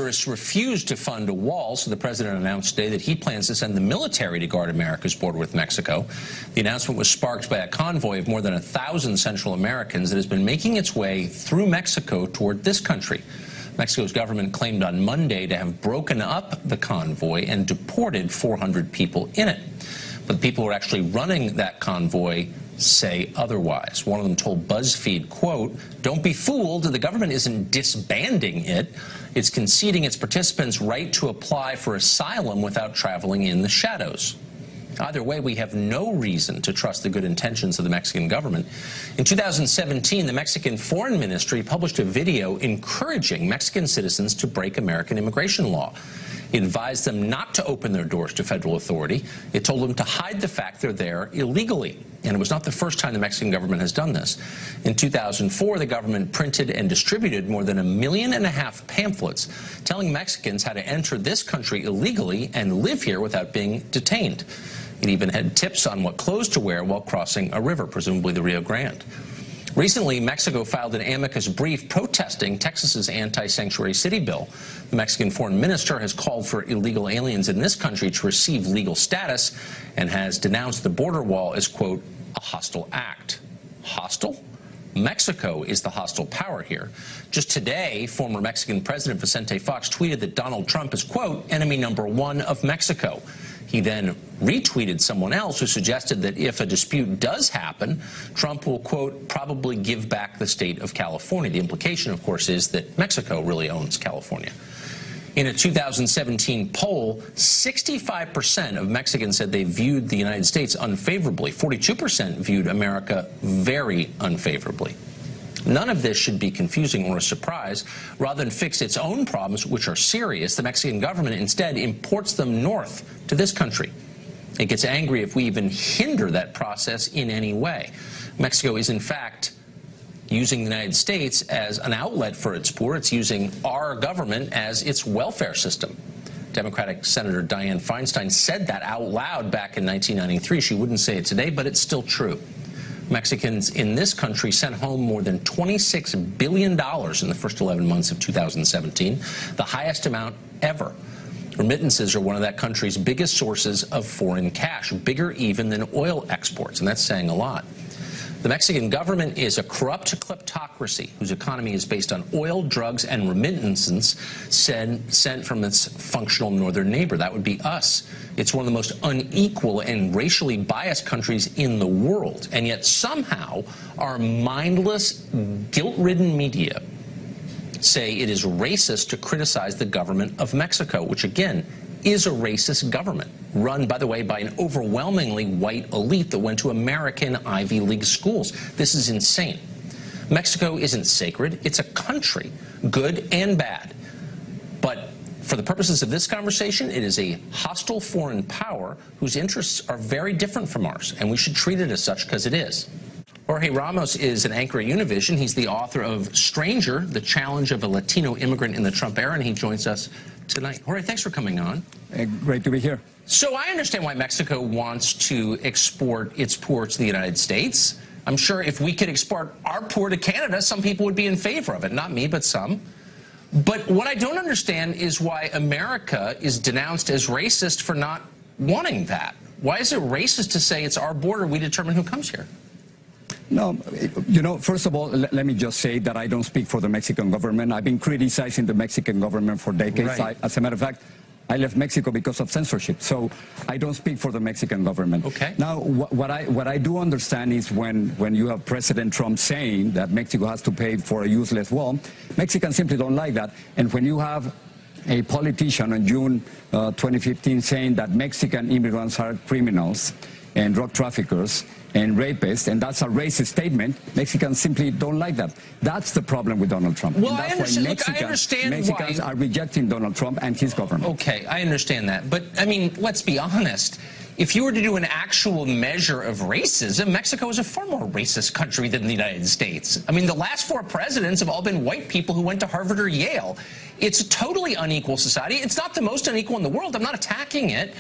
Congress refused to fund a wall, so the president announced today that he plans to send the military to guard America's border with Mexico. The announcement was sparked by a convoy of more than 1,000 Central Americans that has been making its way through Mexico toward this country. Mexico's government claimed on Monday to have broken up the convoy and deported 400 people in it. But the people who are actually running that convoy say otherwise. One of them told BuzzFeed, quote, "Don't be fooled, the government isn't disbanding it. It's conceding its participants' right to apply for asylum without traveling in the shadows." Either way, we have no reason to trust the good intentions of the Mexican government. In 2017, the Mexican Foreign Ministry published a video encouraging Mexican citizens to break American immigration law. It advised them not to open their doors to federal authority. It told them to hide the fact they're there illegally. And it was not the first time the Mexican government has done this. In 2004, the government printed and distributed more than 1.5 million pamphlets telling Mexicans how to enter this country illegally and live here without being detained. It even had tips on what clothes to wear while crossing a river, presumably the Rio Grande. Recently, Mexico filed an amicus brief protesting Texas's anti-sanctuary city bill. The Mexican foreign minister has called for illegal aliens in this country to receive legal status and has denounced the border wall as, quote, a hostile act. Hostile? Mexico is the hostile power here. Just today, former Mexican President Vicente Fox tweeted that Donald Trump is, quote, enemy #1 of Mexico. He then retweeted someone else who suggested that if a dispute does happen, Trump will, quote, probably give back the state of California. The implication, of course, is that Mexico really owns California. In a 2017 poll, 65% of Mexicans said they viewed the United States unfavorably. 42% viewed America very unfavorably. None of this should be confusing or a surprise. Rather than fix its own problems, which are serious, the Mexican government instead imports them north to this country. It gets angry if we even hinder that process in any way. Mexico is, in fact, using the United States as an outlet for its poor. It's using our government as its welfare system. Democratic Senator Dianne Feinstein said that out loud back in 1993. She wouldn't say it today, but it's still true. Mexicans in this country sent home more than $26 billion in the first 11 months of 2017, the highest amount ever. Remittances are one of that country's biggest sources of foreign cash, bigger even than oil exports, and that's saying a lot. The Mexican government is a corrupt kleptocracy whose economy is based on oil, drugs, and remittances sent from its functional northern neighbor. That would be us. It's one of the most unequal and racially biased countries in the world. And yet somehow our mindless, guilt-ridden media say it is racist to criticize the government of Mexico, which again is a racist government, run, by the way, by an overwhelmingly white elite that went to American Ivy League schools. This is insane. Mexico isn't sacred. It's a country, good and bad. But for the purposes of this conversation, it is a hostile foreign power whose interests are very different from ours, and we should treat it as such because it is. Jorge Ramos is an anchor at Univision. He's the author of Stranger, The Challenge of a Latino Immigrant in the Trump Era, and he joins us tonight. Jorge, thanks for coming on. Great to be here. So I understand why Mexico wants to export its poor to the United States. I'm sure if we could export our poor to Canada, some people would be in favor of it. Not me, but some. But what I don't understand is why America is denounced as racist for not wanting that. Why is it racist to say it's our border, we determine who comes here? No, you know, first of all, let me just say that I don't speak for the Mexican government. I've been criticizing the Mexican government for decades. Right. As a matter of fact, I left Mexico because of censorship, so I don't speak for the Mexican government. Okay. Now, what I do understand is when you have President Trump saying that Mexico has to pay for a useless wall, Mexicans simply don't like that. And when you have a politician in June 2015 saying that Mexican immigrants are criminals and drug traffickers and rapists, and that's a racist statement, Mexicans simply don't like that. That's the problem with Donald Trump. Well, and that's why Mexicans are rejecting Donald Trump and his government. Okay, I understand that. But, I mean, let's be honest. If you were to do an actual measure of racism, Mexico is a far more racist country than the United States. I mean, the last 4 presidents have all been white people who went to Harvard or Yale. It's a totally unequal society. It's not the most unequal in the world. I'm not attacking it.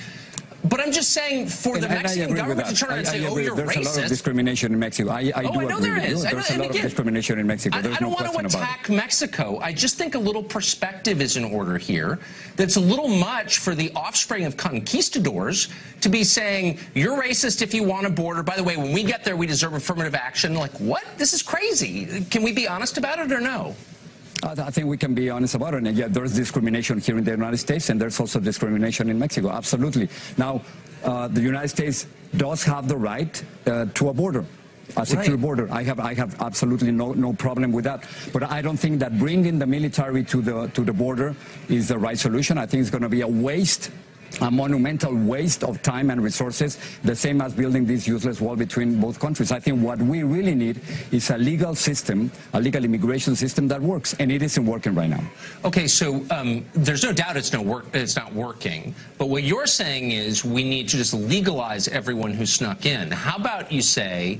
But I'm just saying, for the Mexican government to turn around and say, oh, you're racist. There's a lot of discrimination in Mexico. I know there is. There's a lot of discrimination in Mexico. There's no question about it. I don't want to attack Mexico. I just think a little perspective is in order here. That's a little much for the offspring of conquistadors to be saying, you're racist if you want a border. By the way, when we get there, we deserve affirmative action. Like, what? This is crazy. Can we be honest about it or no? I think we can be honest about it. And yet there's discrimination here in the United States, and there's also discrimination in Mexico. Absolutely. Now, the United States does have the right to a border, a secure border. I have absolutely no problem with that. But I don't think that bringing the military to the border is the right solution. I think it's going to be a monumental waste of time and resources, the same as building this useless wall between both countries. I think what we really need is a legal system, a legal immigration system that works, and it isn't working right now. Okay, so there's no doubt it's not working, but what you're saying is we need to just legalize everyone who snuck in. How about you say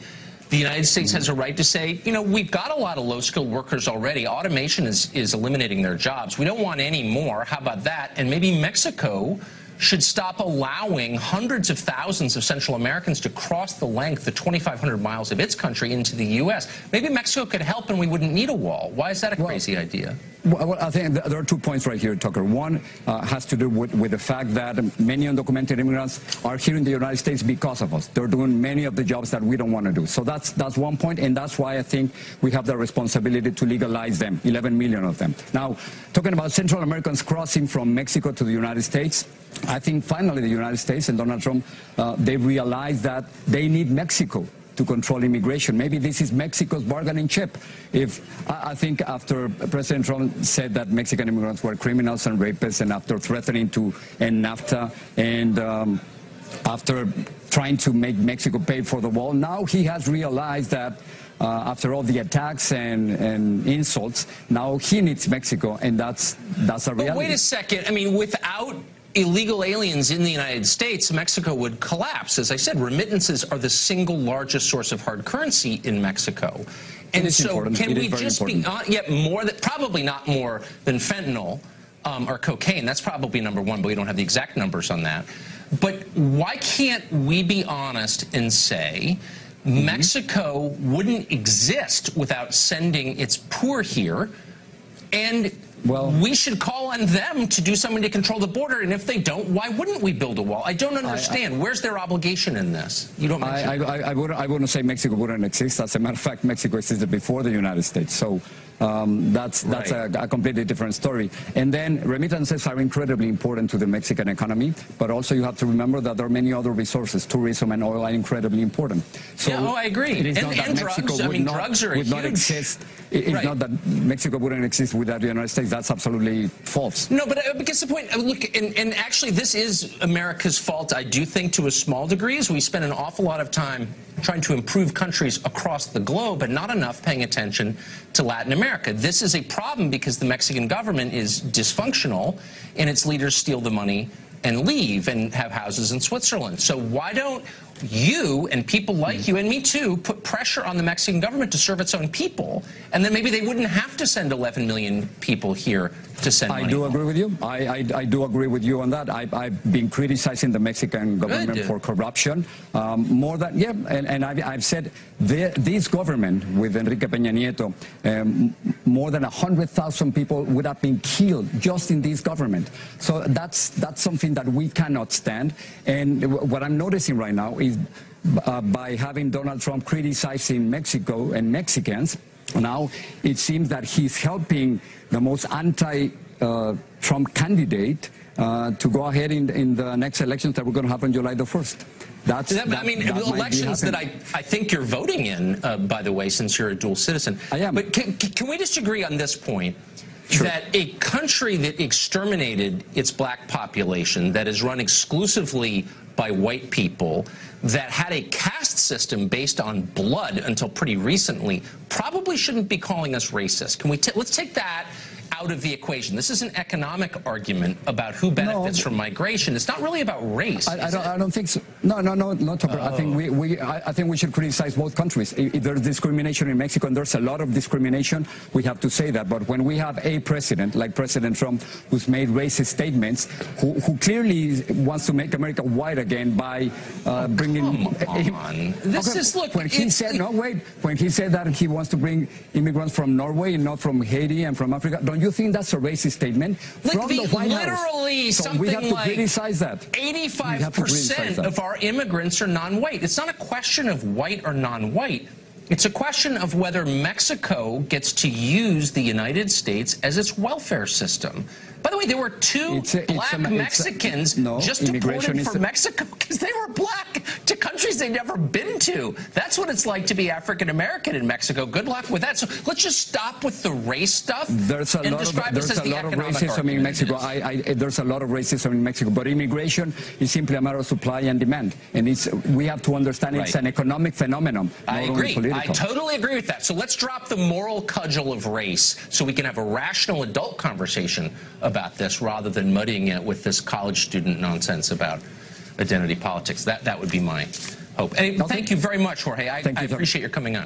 the United States has a right to say, you know, we've got a lot of low-skilled workers already. Automation is eliminating their jobs. We don't want any more. How about that? And maybe Mexico should stop allowing hundreds of thousands of Central Americans to cross the length of 2,500 miles of its country into the U.S. Maybe Mexico could help and we wouldn't need a wall. Why is that a crazy idea? Well, I think there are 2 points right here, Tucker. One has to do with the fact that many undocumented immigrants are here in the United States because of us. They're doing many of the jobs that we don't want to do. So that's 1 point, and that's why I think we have the responsibility to legalize them, 11 million of them. Now, talking about Central Americans crossing from Mexico to the United States, I think finally the United States and Donald Trump, they realized that they need Mexico to control immigration. Maybe this is Mexico's bargaining chip. I think after President Trump said that Mexican immigrants were criminals and rapists, and after threatening to end NAFTA, and after trying to make Mexico pay for the wall, now he has realized that after all the attacks and insults, now he needs Mexico, and that's a reality. But wait a second. I mean, without illegal aliens in the United States, Mexico would collapse. As I said, remittances are the single largest source of hard currency in Mexico. And so can we just be probably not more than fentanyl or cocaine. That's probably number one, but we don't have the exact numbers on that. But why can't we be honest and say Mexico wouldn't exist without sending its poor here, and we should call on them to do something to control the border, and if they don't, why wouldn't we build a wall? I don't understand. Where's their obligation in this? You don't mention I wouldn't say Mexico wouldn't exist. As a matter of fact, Mexico existed before the United States. So that's a completely different story. And then remittances are incredibly important to the Mexican economy, but also you have to remember that there are many other resources. Tourism and oil are incredibly important. So I agree. It is not that Mexico would not exist. It's not that Mexico wouldn't exist without the United States. That's absolutely false. No, but because the point, look, and actually this is America's fault, I do think, to a small degree, is we spend an awful lot of time trying to improve countries across the globe, but not enough paying attention to Latin America. This is a problem because the Mexican government is dysfunctional and its leaders steal the money and leave and have houses in Switzerland. So why don't you and people like you and me too put pressure on the Mexican government to serve its own people, and then maybe they wouldn't have to send 11 million people here to send money. I do agree with you. I do agree with you on that. I've been criticizing the Mexican government for corruption more than and I've said this government with Enrique Peña Nieto, more than 100,000 people would have been killed just in this government. So that's something that we cannot stand. And what I'm noticing right now is by having Donald Trump criticizing Mexico and Mexicans, now it seems that he's helping the most anti-Trump candidate to go ahead in the next elections that we're going to have on July the 1st. I mean, elections that I think you're voting in, by the way, since you're a dual citizen. I am. But can we disagree on this point? Sure. That a country that exterminated its black population, that is run exclusively by white people, that had a caste system based on blood until pretty recently, probably shouldn't be calling us racist. Can we let's take that out of the equation. This is an economic argument about who benefits from migration. It's not really about race. I don't think so. No, Topper. I think we should criticize both countries. If there's discrimination in Mexico, and there's a lot of discrimination, we have to say that. But when we have a president like President Trump, who's made racist statements, who clearly wants to make America white again by bringing. Come on. This is, look. When he said when he said that he wants to bring immigrants from Norway and not from Haiti and from Africa, don't you think that's a racist statement from the White House? Literally, so we have to criticize that. 85% of our immigrants are non-white. It's not a question of white or non-white. It's a question of whether Mexico gets to use the United States as its welfare system. By the way, there were two black Mexicans just deported from Mexico because they were black to countries they'd never been to. That's what it's like to be African American in Mexico. Good luck with that. So let's just stop with the race stuff. There's a lot of racism in Mexico. There's a lot of racism in Mexico, but immigration is simply a matter of supply and demand, and we have to understand it's an economic phenomenon. I agree. I totally agree with that. So let's drop the moral cudgel of race so we can have a rational adult conversation about this rather than muddying it with this college student nonsense about identity politics. That would be my hope. Anyway, thank you very much, Jorge. I appreciate your coming on.